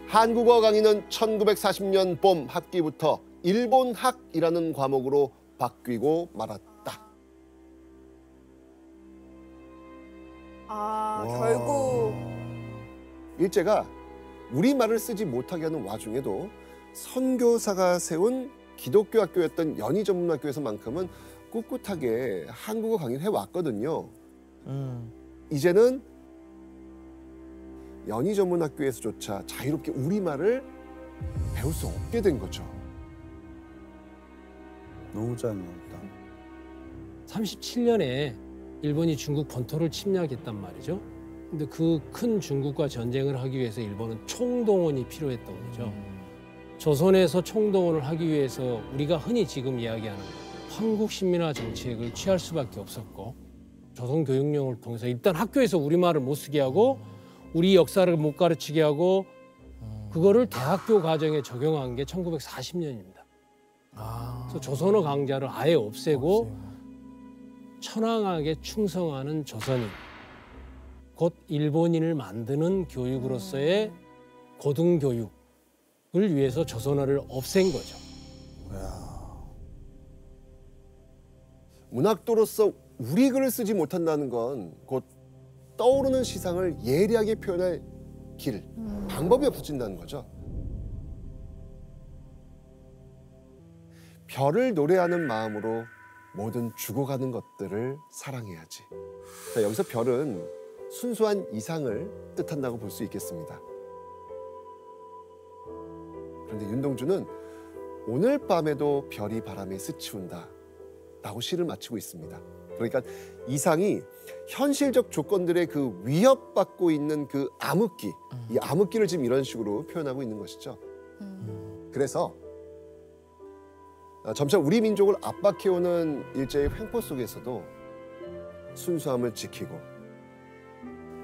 한국어 강의는 1940년 봄 학기부터 일본학이라는 과목으로 바뀌고 말았다. 결국 일제가 우리말을 쓰지 못하게 하는 와중에도 선교사가 세운 기독교 학교였던 연희전문학교에서만큼은 꿋꿋하게 한국어 강의를 해왔거든요. 이제는 연희전문학교에서조차 자유롭게 우리말을 배울 수 없게 된 거죠. 너무 잔인하다. 37년에 일본이 중국 본토를 침략했단 말이죠. 근데 그 큰 중국과 전쟁을 하기 위해서 일본은 총동원이 필요했던 거죠. 조선에서 총동원을 하기 위해서 우리가 흔히 지금 이야기하는 황국 신민화 정책을 취할 수밖에 없었고, 조선 교육령을 통해서 일단 학교에서 우리말을 못 쓰게 하고 우리 역사를 못 가르치게 하고 그거를 대학교 과정에 적용한 게 1940년입니다. 그래서 조선어 강좌를 아예 없애고 천황학에 충성하는 조선인, 곧 일본인을 만드는 교육으로서의 고등교육을 위해서 조선어를 없앤 거죠. 문학도로서 우리 글을 쓰지 못한다는 건 곧 떠오르는 시상을 예리하게 표현할 길, 방법이 없어진다는 거죠. 별을 노래하는 마음으로 모든 죽어가는 것들을 사랑해야지. 자, 여기서 별은 순수한 이상을 뜻한다고 볼 수 있겠습니다. 그런데 윤동주는 오늘 밤에도 별이 바람에 스치운다 라고 시를 마치고 있습니다. 그러니까 이상이 현실적 조건들의 그 위협받고 있는 그 암흑기, 이 암흑기를 지금 이런 식으로 표현하고 있는 것이죠. 그래서 점차 우리 민족을 압박해오는 일제의 횡포 속에서도 순수함을 지키고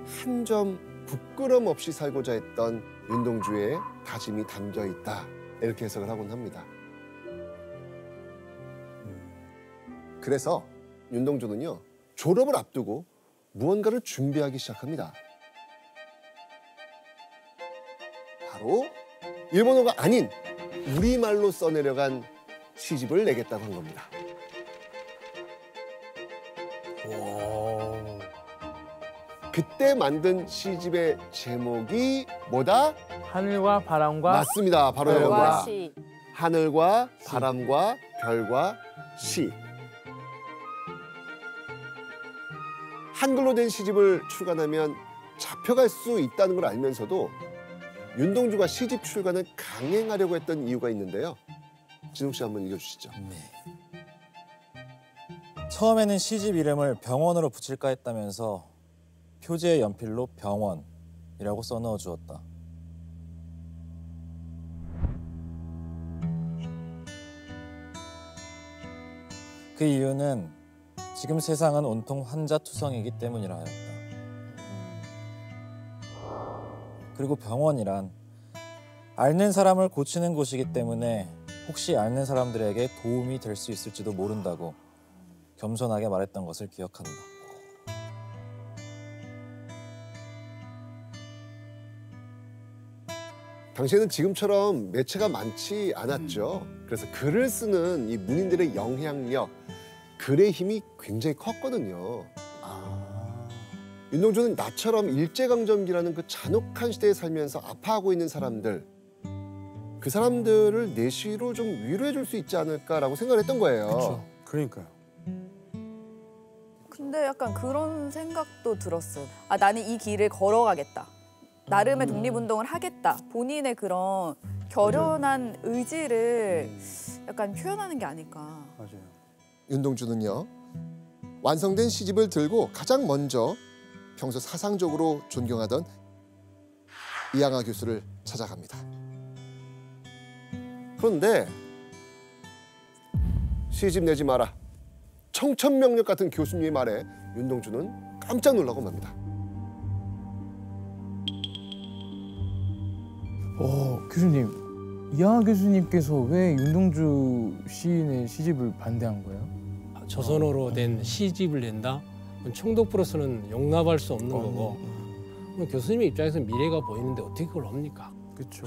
한 점 부끄럼 없이 살고자 했던 윤동주의 다짐이 담겨 있다, 이렇게 해석을 하곤 합니다. 그래서 윤동주는요, 졸업을 앞두고 무언가를 준비하기 시작합니다. 바로 일본어가 아닌 우리말로 써내려간 시집을 내겠다고 한 겁니다. 그때 만든 시집의 제목이 뭐다? 하늘과 바람과 맞습니다. 바로 별과 이겁니다. 시. 하늘과 바람과 별과 시. 한글로 된 시집을 출간하면 잡혀갈 수 있다는 걸 알면서도 윤동주가 시집 출간을 강행하려고 했던 이유가 있는데요. 진욱 씨 한번 읽어주시죠. 처음에는 시집 이름을 병원으로 붙일까 했다면서 표지에 연필로 병원이라고 써넣어 주었다. 그 이유는 지금 세상은 온통 환자투성이기 때문이라 하였다. 그리고 병원이란 앓는 사람을 고치는 곳이기 때문에 혹시 앓는 사람들에게 도움이 될 수 있을지도 모른다고 겸손하게 말했던 것을 기억한다. 당시에는 지금처럼 매체가 많지 않았죠. 그래서 글을 쓰는 이 문인들의 영향력, 글의 힘이 굉장히 컸거든요. 윤동주는 나처럼 일제강점기라는 그 잔혹한 시대에 살면서 아파하고 있는 사람들, 그 사람들을 내 시로 좀 위로해 줄 수 있지 않을까라고 생각을 했던 거예요. 그렇죠. 그러니까요. 근데 약간 그런 생각도 들었어요. 아, 나는 이 길을 걸어가겠다. 나름의 독립운동을 하겠다. 본인의 그런 결연한 의지를 약간 표현하는 게 아닐까. 맞아요. 윤동주는요, 완성된 시집을 들고 가장 먼저 평소 사상적으로 존경하던 이항하 교수를 찾아갑니다. 그런데 시집 내지 마라, 청천명력 같은 교수님의 말에 윤동주는 깜짝 놀라고 맙니다. 교수님, 이항하 교수님께서 왜 윤동주 시인의 시집을 반대한 거예요? 조선어로 된 시집을 낸다? 총독부로서는 용납할 수 없는 거고, 교수님의 입장에서 미래가 보이는데 어떻게 그걸 합니까? 그렇죠.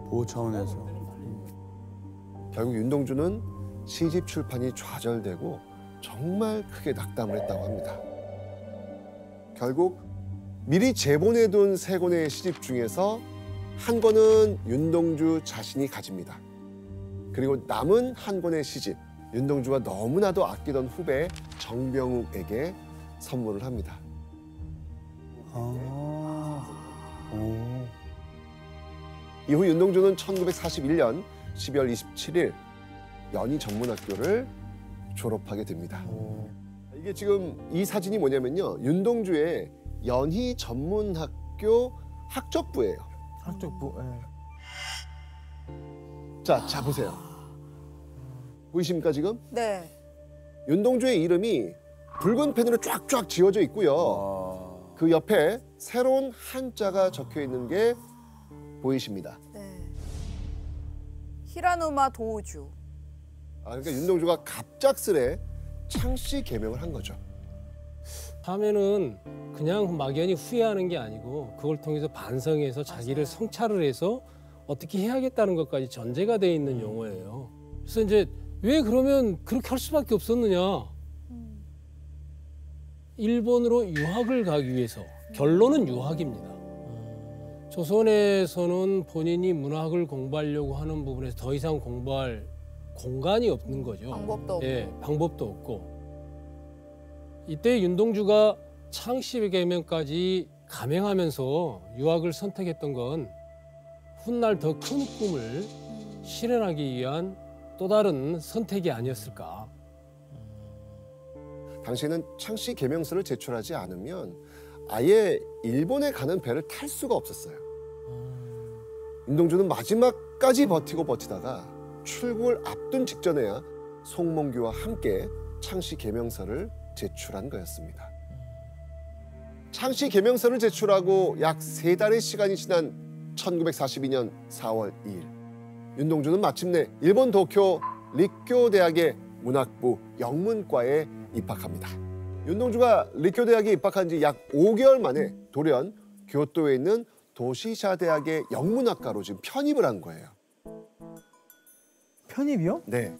보호 차원에서. 결국 윤동주는 시집 출판이 좌절되고 정말 크게 낙담을 했다고 합니다. 결국 미리 제본해둔 세 권의 시집 중에서 한 권은 윤동주 자신이 가집니다. 그리고 남은 한 권의 시집, 윤동주가 너무나도 아끼던 후배 정병욱에게 선물을 합니다. 오. 이후 윤동주는 1941년 12월 27일 연희 전문학교를 졸업하게 됩니다. 이게 지금 이 사진이 뭐냐면요. 윤동주의 연희 전문학교 학적부예요. 학적부. 예. 자 보세요. 보이십니까 지금? 네. 윤동주의 이름이 붉은 펜으로 쫙쫙 지어져 있고요. 그 옆에 새로운 한자가 적혀 있는 게 보이십니다. 네. 히라누마 도우주. 그러니까 윤동주가 갑작스레 창씨 개명을 한 거죠. 하면은 그냥 막연히 후회하는 게 아니고 그걸 통해서 반성해서 자기를 성찰을 해서 어떻게 해야겠다는 것까지 전제가 돼 있는 용어예요. 그래서 이제 왜 그러면 그렇게 할 수밖에 없었느냐? 일본으로 유학을 가기 위해서 결론은 유학입니다. 조선에서는 본인이 문학을 공부하려고 하는 부분에서 더 이상 공부할 공간이 없는 거죠. 방법도 없고. 예, 방법도 없고. 이때 윤동주가 창씨 개명까지 감행하면서 유학을 선택했던 건 훗날 더 큰 꿈을 실현하기 위한 또 다른 선택이 아니었을까. 당시에는 창씨 개명서를 제출하지 않으면 아예 일본에 가는 배를 탈 수가 없었어요. 윤동주는 마지막까지 버티다가 출국을 앞둔 직전에야 송몽규와 함께 창씨 개명서를 제출한 거였습니다. 창씨 개명서를 제출하고 약 3달의 시간이 지난 1942년 4월 2일 윤동주는 마침내 일본 도쿄 리쿄 대학의 문학부 영문과에 입학합니다. 윤동주가 리쿄 대학에 입학한 지 약 5개월 만에 돌연 교토에 있는 도시샤 대학의 영문학과로 지금 편입을 한 거예요. 편입이요? 네.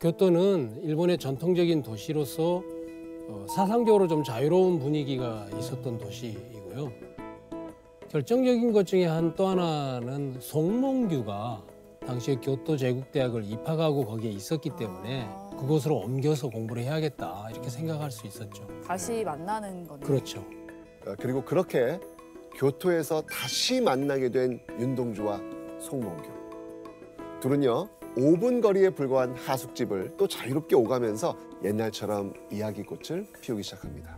교토는 일본의 전통적인 도시로서 사상적으로 좀 자유로운 분위기가 있었던 도시이고요. 결정적인 것 중에 또 하나는 송몽규가 당시에 교토 제국대학을 입학하고 거기에 있었기 때문에 그곳으로 옮겨서 공부를 해야겠다 이렇게 생각할 수 있었죠. 다시 만나는 거네요. 그렇죠. 그리고 그렇게 교토에서 다시 만나게 된 윤동주와 송몽규. 둘은요 5분 거리에 불과한 하숙집을 또 자유롭게 오가면서 옛날처럼 이야기꽃을 피우기 시작합니다.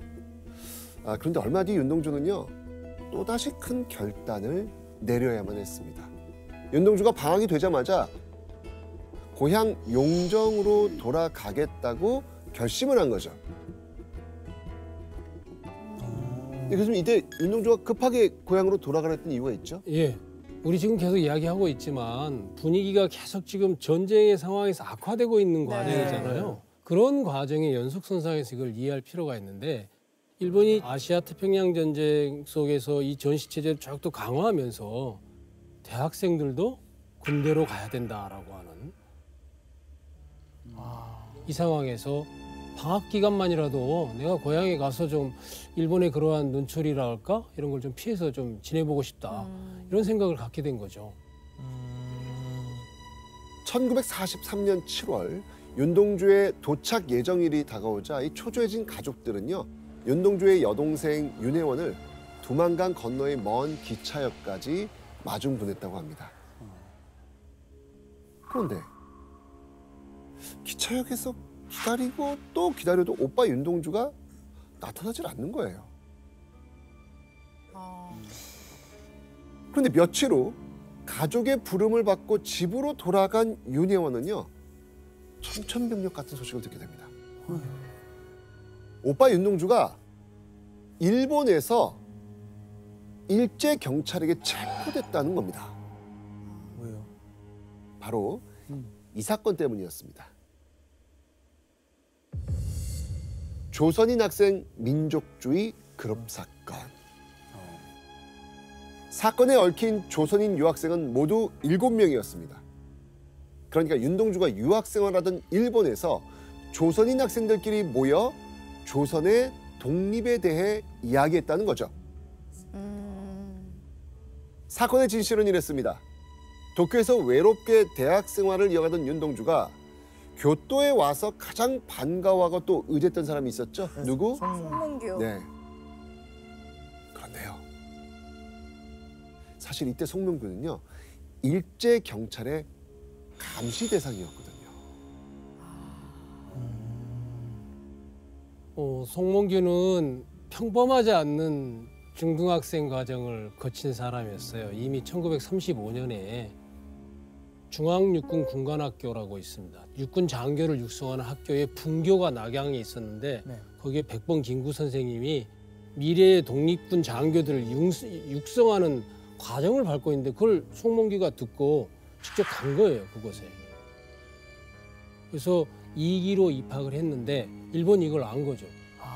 그런데 얼마 뒤 윤동주는요 또다시 큰 결단을 내려야만 했습니다. 윤동주가 방학이 되자마자 고향 용정으로 돌아가겠다고 결심을 한 거죠. 그래서 이때 윤동주가 급하게 고향으로 돌아가랬던 이유가 있죠? 예. 우리 지금 계속 이야기하고 있지만 분위기가 계속 지금 전쟁의 상황에서 악화되고 있는 과정이잖아요. 그런 과정의 연속선상에서 이걸 이해할 필요가 있는데 일본이 아시아 태평양 전쟁 속에서 이 전시체제를 쭉 또 강화하면서 대학생들도 군대로 가야 된다라고 하는 이 상황에서 방학 기간만이라도 내가 고향에 가서 좀 일본의 그러한 눈초리라 할까? 이런 걸 좀 피해서 좀 지내보고 싶다. 이런 생각을 갖게 된 거죠. 1943년 7월 윤동주의 도착 예정일이 다가오자 이 초조해진 가족들은요. 윤동주의 여동생 윤혜원을 두만강 건너의 먼 기차역까지 마중 보냈다고 합니다. 그런데 기차역에서 기다리고 또 기다려도 오빠 윤동주가 나타나질 않는 거예요. 그런데 며칠 후 가족의 부름을 받고 집으로 돌아간 윤혜원은요. 청천벽력 같은 소식을 듣게 됩니다. 오빠 윤동주가 일본에서 일제 경찰에게 체포됐다는 겁니다. 왜요? 바로 이 사건 때문이었습니다. 조선인 학생 민족주의 그룹 사건. 사건에 얽힌 조선인 유학생은 모두 7명이었습니다. 그러니까 윤동주가 유학생활하던 일본에서 조선인 학생들끼리 모여 조선의 독립에 대해 이야기했다는 거죠. 사건의 진실은 이랬습니다. 도쿄에서 외롭게 대학 생활을 이어가던 윤동주가 교토에 와서 가장 반가워하고 또 의지했던 사람이 있었죠. 누구? 송몽규. 네. 그런데요. 사실 이때 송명규는요. 일제 경찰의 감시 대상이었거든요. 송몽규는 평범하지 않는 중등학생 과정을 거친 사람이었어요. 이미 1935년에 중앙육군 군관학교라고 있습니다. 육군 장교를 육성하는 학교에 분교가 낙양에 있었는데 네. 거기에 백범 김구 선생님이 미래의 독립군 장교들을 육성하는 과정을 밟고 있는데 그걸 송몽규가 듣고 직접 간 거예요, 그곳에. 그래서 2기로 입학을 했는데 일본이 이걸 안 거죠.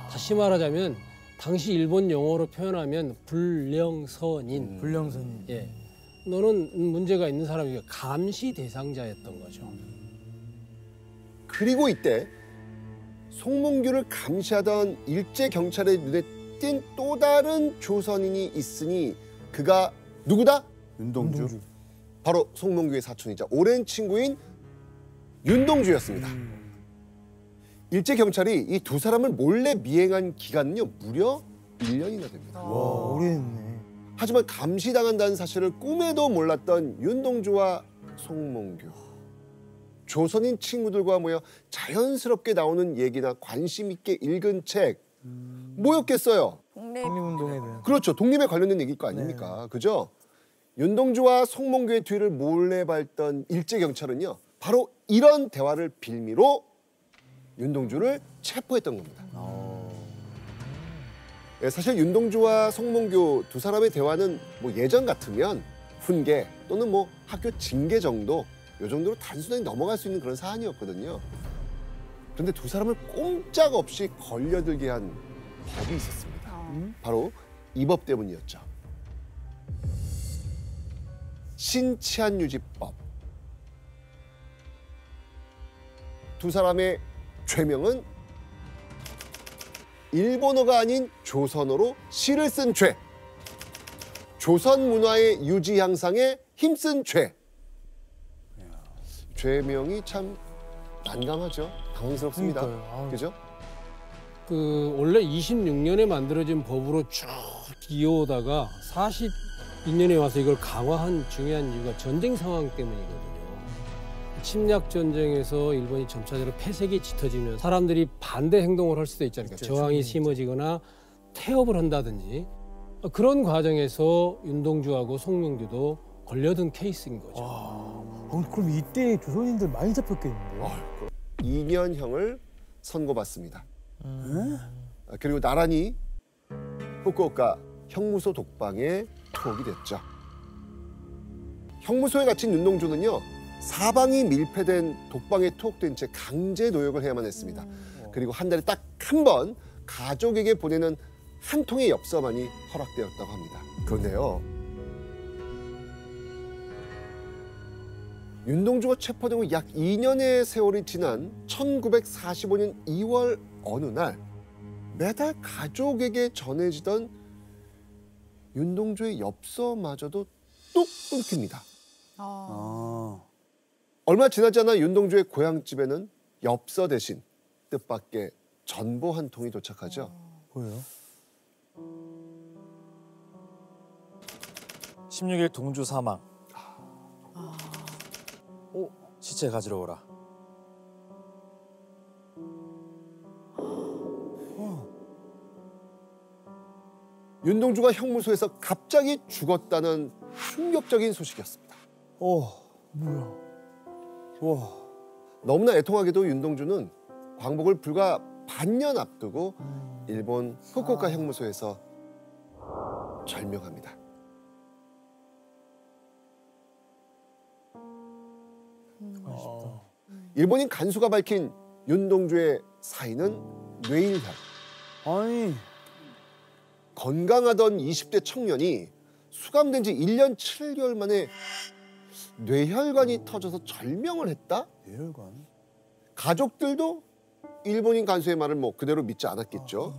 다시 말하자면 당시 일본 영어로 표현하면 불령선인. 불량선인. 예. 너는 문제가 있는 사람이니까 감시 대상자였던 거죠. 그리고 이때 송몽규를 감시하던 일제 경찰의 눈에 띈 또 다른 조선인이 있으니 그가 누구다? 윤동주. 바로 송몽규의 사촌이자 오랜 친구인 윤동주였습니다. 일제 경찰이 이 두 사람을 몰래 미행한 기간은요 무려 1년이나 됩니다. 와, 오래 했네. 하지만 감시당한다는 사실을 꿈에도 몰랐던 윤동주와 송몽규. 조선인 친구들과 모여 자연스럽게 나오는 얘기나 관심 있게 읽은 책 뭐였겠어요? 독립운동에 대한. 그렇죠. 독립에 관련된 얘기일 거 아닙니까? 그죠? 윤동주와 송몽규의 뒤를 몰래 밟던 일제 경찰은요. 바로 이런 대화를 빌미로 윤동주를 체포했던 겁니다. 예, 사실 윤동주와 송몽규 두 사람의 대화는 뭐 예전 같으면 훈계 또는 뭐 학교 징계 정도 이 정도로 단순하게 넘어갈 수 있는 그런 사안이었거든요. 그런데 두 사람을 꼼짝없이 걸려들게 한 법이 있었습니다. 바로 이 법 때문이었죠. 신치안유지법. 두 사람의 죄명은 일본어가 아닌 조선어로 시를 쓴 죄, 조선 문화의 유지 향상에 힘쓴 죄. 죄명이 참 난감하죠. 당황스럽습니다. 그러니까요. 아유. 그죠? 그 원래 26년에 만들어진 법으로 쭉 이어오다가 42년에 와서 이걸 강화한 중요한 이유가 전쟁 상황 때문이거든요. 침략 전쟁에서 일본이 점차적으로 폐색이 짙어지면 사람들이 반대 행동을 할 수도 있잖아요. 있죠, 저항이 충분히 심해지거나 태업을 한다든지 그런 과정에서 윤동주하고 송명규도 걸려든 케이스인 거죠. 그럼 이때 조선인들 많이 잡혔겠는데요? 2년형을 선고받습니다. 그리고 나란히 후쿠오카 형무소 독방에 투옥이 됐죠. 형무소에 갇힌 윤동주는요. 사방이 밀폐된 독방에 투옥된 채 강제 노역을 해야만 했습니다. 그리고 한 달에 딱 한 번 가족에게 보내는 한 통의 엽서만이 허락되었다고 합니다. 그런데요. 윤동주가 체포되고 약 2년의 세월이 지난 1945년 2월 어느 날 매달 가족에게 전해지던 윤동주의 엽서마저도 뚝 끊깁니다. 얼마 지나지 않아 윤동주의 고향집에는 엽서 대신 뜻밖의 전보 한 통이 도착하죠. 뭐예요? 16일 동주 사망. 시체 가지러 오라. 윤동주가 형무소에서 갑자기 죽었다는 충격적인 소식이었습니다. 뭐야? 와. 너무나 애통하게도 윤동주는 광복을 불과 반년 앞두고 일본 후쿠오카 형무소에서 절명합니다. 일본인 간수가 밝힌 윤동주의 사인은 뇌일혈. 아니. 건강하던 20대 청년이 수감된 지 1년 7개월 만에 뇌혈관이 터져서 절명을 했다? 뇌혈관. 가족들도 일본인 간수의 말을 뭐 그대로 믿지 않았겠죠.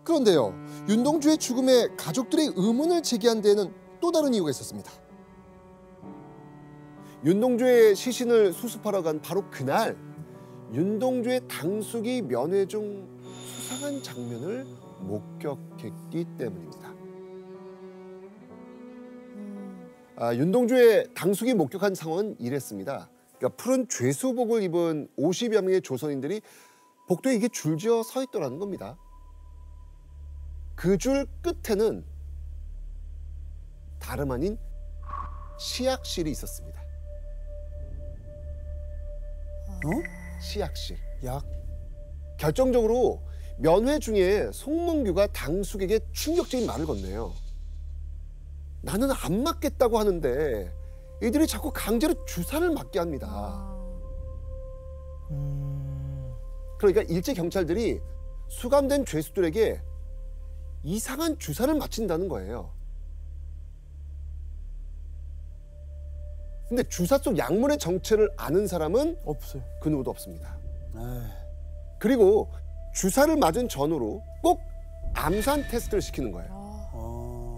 그런데요, 윤동주의 죽음에 가족들의 의문을 제기한 데에는 또 다른 이유가 있었습니다. 윤동주의 시신을 수습하러 간 바로 그날, 윤동주의 당숙이 면회 중 수상한 장면을 목격했기 때문입니다. 윤동주의 당숙이 목격한 상황은 이랬습니다. 그러니까 푸른 죄수복을 입은 50여 명의 조선인들이 복도에 이게 줄지어 서 있더라는 겁니다. 그 줄 끝에는 다름 아닌 시약실이 있었습니다. 시약실. 약. 결정적으로 면회 중에 송몽규가 당숙에게 충격적인 말을 건네요. 나는 안 맞겠다고 하는데 이들이 자꾸 강제로 주사를 맞게 합니다. 그러니까 일제 경찰들이 수감된 죄수들에게 이상한 주사를 맞힌다는 거예요. 근데 주사 속 약물의 정체를 아는 사람은 없어요. 그 누구도 없습니다. 에이. 그리고 주사를 맞은 전후로 꼭 암산 테스트를 시키는 거예요.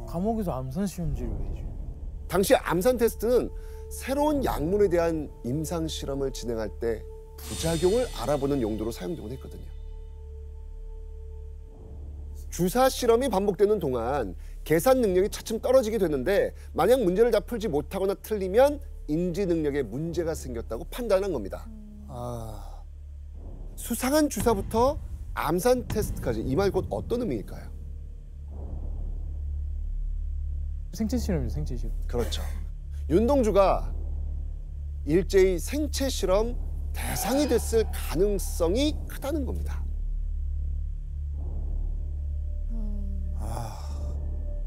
감옥에서 암산 시험지를 왜 해줘? 당시 암산 테스트는 새로운 약물에 대한 임상 실험을 진행할 때 부작용을 알아보는 용도로 사용되곤 했거든요. 주사 실험이 반복되는 동안 계산 능력이 차츰 떨어지게 되는데 만약 문제를 다 풀지 못하거나 틀리면 인지 능력에 문제가 생겼다고 판단한 겁니다. 수상한 주사부터 암산 테스트까지 이 말 곧 어떤 의미일까요? 생체 실험이죠, 생체 실험. 그렇죠. 윤동주가 일제히 생체 실험 대상이 됐을 가능성이 크다는 겁니다.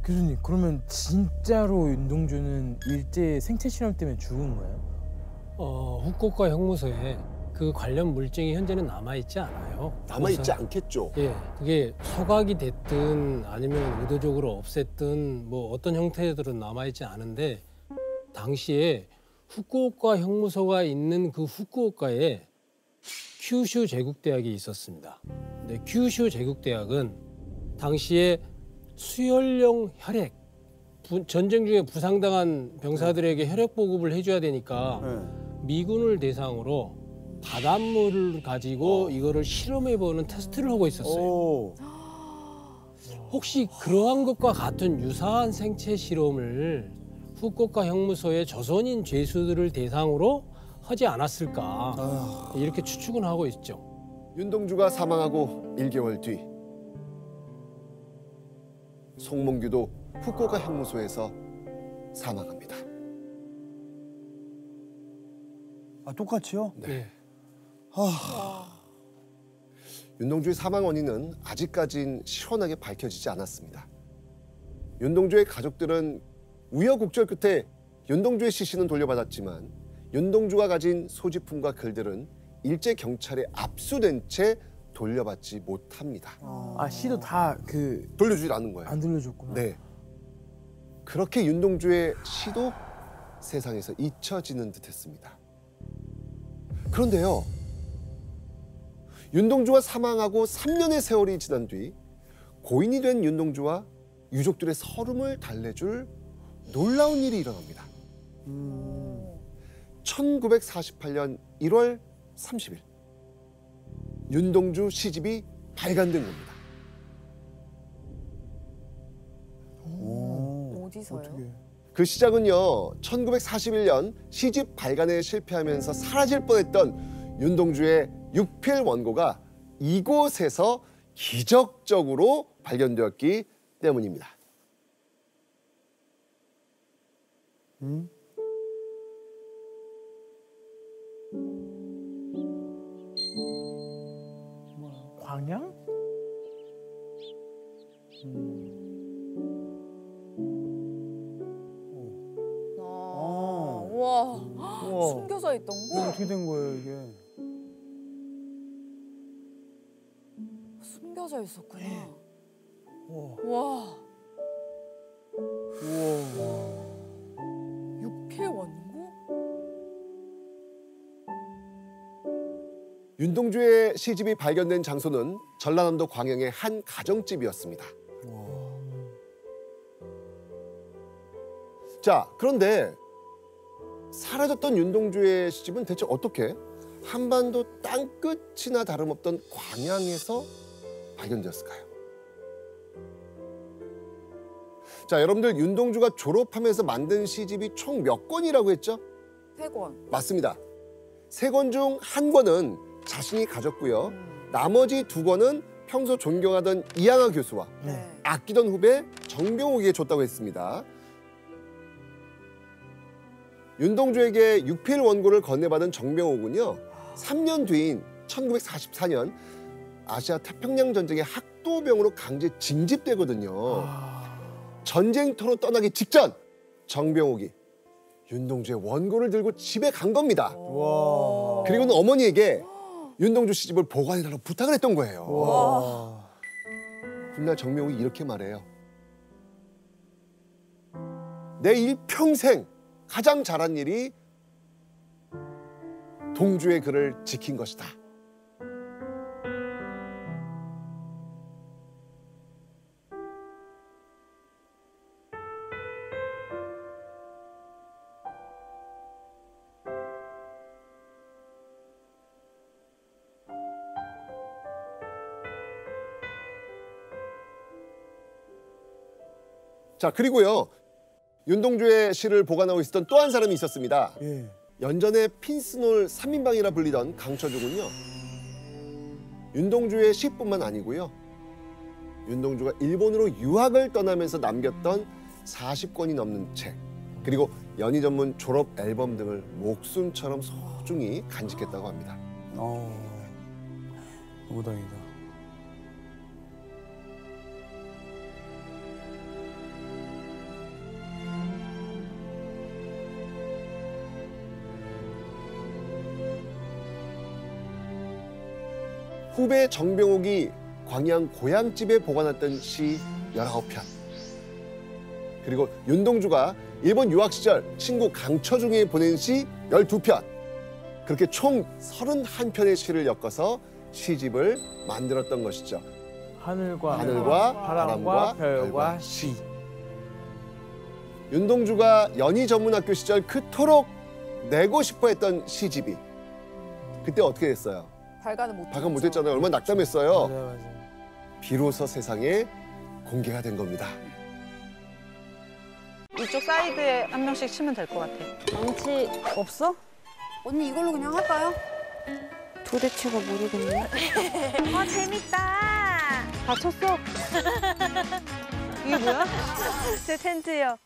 교수님, 그러면 진짜로 윤동주는 일제 생체 실험 때문에 죽은 거예요? 후쿠오카 형무소에 그 관련 물증이 현재는 남아있지 않아요. 남아있지 않겠죠. 예, 그게 소각이 됐든 아니면 의도적으로 없앴든 뭐 어떤 형태들은 남아있지 않은데 당시에 후쿠오카 형무소가 있는 그 후쿠오카에 큐슈 제국대학이 있었습니다. 근데 큐슈 제국대학은 당시에 수혈용 혈액, 전쟁 중에 부상당한 병사들에게 혈액 보급을 해줘야 되니까 미군을 대상으로 바닷물을 가지고 이거를 실험해보는 테스트를 하고 있었어요. 혹시 그러한 것과 같은 유사한 생체 실험을 후쿠오카 형무소의 조선인 죄수들을 대상으로 하지 않았을까 이렇게 추측은 하고 있죠. 윤동주가 사망하고 1개월 뒤 송몽규도 후쿠오카 형무소에서 사망합니다. 아, 똑같이요? 네. 윤동주의 사망 원인은 아직까진 시원하게 밝혀지지 않았습니다. 윤동주의 가족들은 우여곡절 끝에 윤동주의 시신은 돌려받았지만 윤동주가 가진 소지품과 글들은 일제 경찰에 압수된 채 돌려받지 못합니다. 아, 시도 다 돌려주질 않은 거예요. 안 돌려줬구나. 네. 그렇게 윤동주의 시도 세상에서 잊혀지는 듯했습니다. 그런데요, 윤동주가 사망하고 3년의 세월이 지난 뒤 고인이 된 윤동주와 유족들의 서름을 달래줄 놀라운 일이 일어납니다. 1948년 1월 30일 윤동주 시집이 발간된 겁니다. 어디서요? 어떻게? 그 시작은요, 1941년 시집 발간에 실패하면서 사라질 뻔했던 윤동주의 육필 원고가 이곳에서 기적적으로 발견되었기 때문입니다. 광양? 우와, 숨겨져 있던 이게 거? 어떻게 된 거예요, 이게? 숨겨져 있었구나. 와. 육필 원고? 윤동주의 시집이 발견된 장소는 전라남도 광양의 한 가정집이었습니다. 자, 그런데 사라졌던 윤동주의 시집은 대체 어떻게 한반도 땅끝이나 다름없던 광양에서 발견되었을까요? 자, 여러분들 윤동주가 졸업하면서 만든 시집이 총 몇 권이라고 했죠? 3권. 맞습니다. 3권 중 1권은 자신이 가졌고요. 나머지 2권은 평소 존경하던 이항하 교수와 네. 아끼던 후배 정병옥에게 줬다고 했습니다. 윤동주에게 육필 원고를 건네받은 정병옥은요. 3년 뒤인 1944년 아시아 태평양 전쟁의 학도병으로 강제 징집되거든요. 전쟁터로 떠나기 직전 정병옥이 윤동주의 원고를 들고 집에 간 겁니다. 와. 그리고는 어머니에게 윤동주 시집을 보관해달라고 부탁을 했던 거예요. 와. 훗날 정명욱이 이렇게 말해요. 내 일평생 가장 잘한 일이 동주의 글을 지킨 것이다. 자, 그리고요. 윤동주의 시를 보관하고 있었던 또 한 사람이 있었습니다. 예. 연전에 핀스놀 3인방이라 불리던 강처중은요. 윤동주의 시뿐만 아니고요. 윤동주가 일본으로 유학을 떠나면서 남겼던 40권이 넘는 책, 그리고 연희 전문 졸업 앨범 등을 목숨처럼 소중히 간직했다고 합니다. 너무 다행이다. 후배 정병옥이 광양 고향집에 보관했던 시 19편, 그리고 윤동주가 일본 유학 시절 친구 강처중에 보낸 시 12편, 그렇게 총 31편의 시를 엮어서 시집을 만들었던 것이죠. 하늘과 바람과 별과 별과 시. 윤동주가 연희 전문학교 시절 그토록 내고 싶어 했던 시집이 그때 어떻게 됐어요? 발간 못했잖아요. 얼마나 낙담했어요. 맞아요. 비로소 세상에 공개가 된 겁니다. 이쪽 사이드에 한 명씩 치면 될 것 같아. 망치 없어? 언니 이걸로 그냥 할까요? 도대체가 모르겠네. 재밌다. 다 쳤어? 이게 뭐야? 제 텐트요.